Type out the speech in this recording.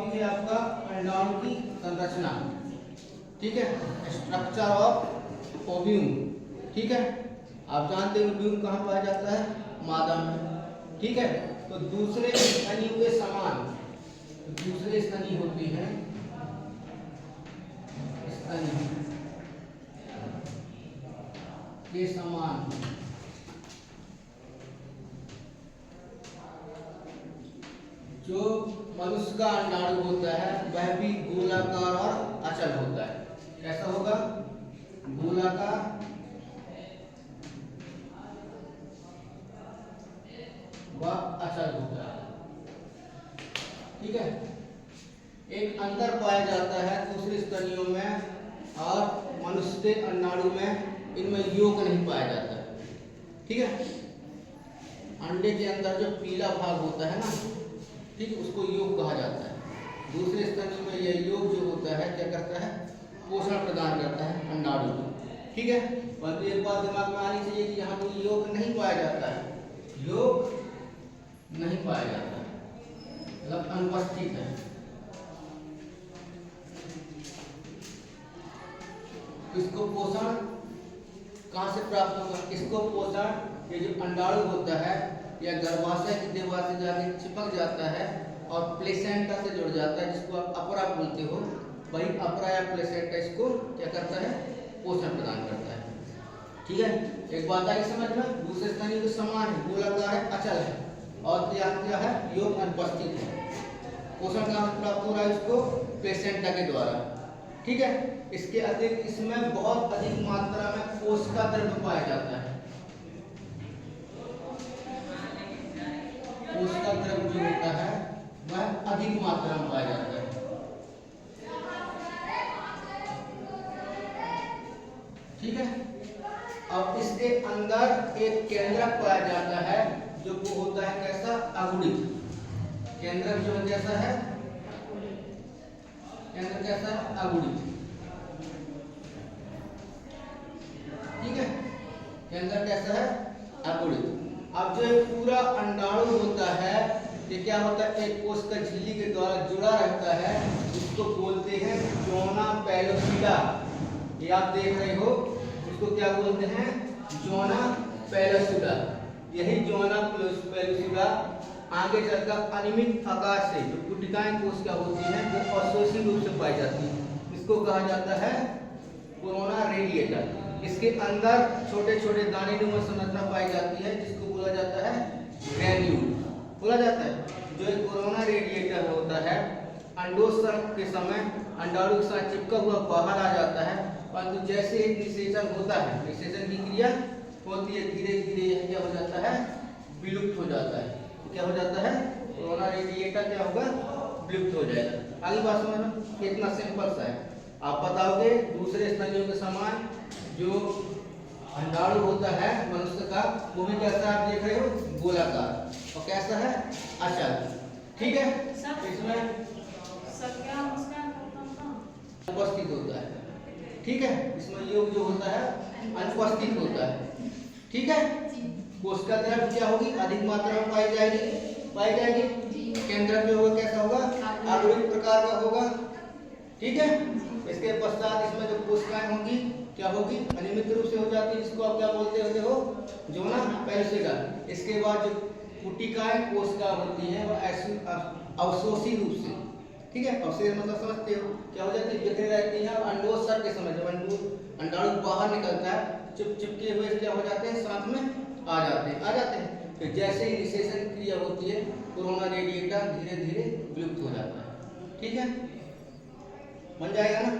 Topic है आपका अंडाणु की संरचना। ठीक है, स्ट्रक्चर ऑफ ओव्यूम। ठीक है, आप जानते हो ओव्यूम कहाँ पाया जाता है? मादा में। ठीक है, तो दूसरे स्तनी के समान दूसरे स्तनी होती है स्तनी के समान जो मनुष्य का अंडाणु होता है वह भी गोलाकार और अचल होता है। कैसा होगा? गोलाकार व अचल होता है। ठीक है, एक अंतर पाया जाता है दूसरे स्तनियों में और मनुष्य के अंडाणु में, इनमें योग नहीं पाया जाता है। ठीक है, अंडे के अंदर जो पीला भाग होता है ना, ठीक, उसको योग कहा जाता है। दूसरे स्तन में यह योग जो होता है क्या करता है? पोषण प्रदान करता है अंडाणु को। ठीक है, परंतु एक बात दिमाग में आनी चाहिए कि यहाँ पर योग नहीं पाया जाता है, योग नहीं पाया जाता है, मतलब अनुपस्थित है। इसको पोषण कहाँ से प्राप्त होगा? इसको पोषण ये जो अंडाणु होता है या गर्भाशय की दीवार से जाके चिपक जाता है और प्लेसेंटा से जुड़ जाता है, जिसको आप अपरा बोलते हो, वही अपरा या प्लेसेंटा इसको क्या करता है? पोषण प्रदान करता है। ठीक है, एक बात आई समझ में? दूसरे स्तनी के समान है, गोलाकार है, अचल है और क्या क्या है? योग अनुपस्थित है। पोषण कहाँ से प्राप्त हो रहा है? इसको प्लेसेंटा के द्वारा। ठीक है, इसके अतिरिक्त इसमें बहुत अधिक मात्रा में कोशिका द्रव्य पाया जाता है। कोशिका द्रव्य जो होता है वह अधिक मात्रा में पाया जाता है। ठीक है, अब इसके अंदर एक केंद्रक पाया जाता है जो वो होता है कैसा? अगुणित। केंद्रक जो कैसा है? केंद्र कैसा है? अगुणित। ठीक है, केंद्र कैसा है? अगुणित। अब जो पूरा अंडाणु होता है ये क्या होता है? एक कोश का झिल्ली के द्वारा जुड़ा रहता है, इसको बोलते हैं जोना पेलोसिडा। ये आप देख रहे हो, इसको क्या बोलते हैं? Zona pellucida. यही जोना पेलोसिडा आगे चलकर अनियमित आकार से जो गुटिकाएं कोशिका होती हैं वो अवशोषी रूप से पाई जाती है, इसको कहा जाता है कोरोना रेडिएटर। इसके अंदर छोटे छोटे दानेनुमा संरचना पाई जाती है जिसको बोला जाता है ग्रैन्यूल बोला जाता है। जो एक कोरोना रेडिएटर होता है अंडोत्सर्ग के समय अंडाणु के साथ चिपका हुआ बाहर आ जाता है, परंतु जैसे ही निषेचन होता है, निषेचन की क्रिया होती है, धीरे धीरे यह क्या हो जाता है? विलुप्त हो जाता है। क्या हो जाता है? कोरोना रेडिएटर क्या होगा? विलुप्त हो जाएगा। आगे बात समझना, कितना सिंपल सा है। आप बताओगे दूसरे स्तनियों के समान जो अंडाणु होता है मनुष्य का वो भी कैसा आप देख रहे हो? गोलाकार। और कैसा है? अचल। ठीक है, इसमें उपस्थित होता है। ठीक है, इसमें योग जो होता है अनुपस्थित होता है। ठीक है, कोशिका द्रव्य क्या होगी? अधिक मात्रा में पाई जाएगी। केंद्र में होगा कैसा होगा? अगुणित प्रकार का होगा। ठीक है, इसके पश्चात इसमें जो कोशिकाएं होंगी क्या होगी? अनियमित रूप से हो जाती है, जिसको आप क्या बोलते हो? Zona pellucida. इसके बाद जो गुटिकाएं कोशिका होती है वो अवशोषी रूप से, ठीक है, अवशेष मतलब समझते हो क्या हो जाती है? बिखरे रहती है। अंडोत्सर्ग के समय जब अंडाणु बाहर निकलता है चिपके हुए क्या हो जाते हैं? साथ में आ जाते हैं। फिर जैसे ही निषेचन क्रिया होती है कोरोना रेडिएटर धीरे धीरे विलुप्त हो जाता है। ठीक है, बन जाएगा ना?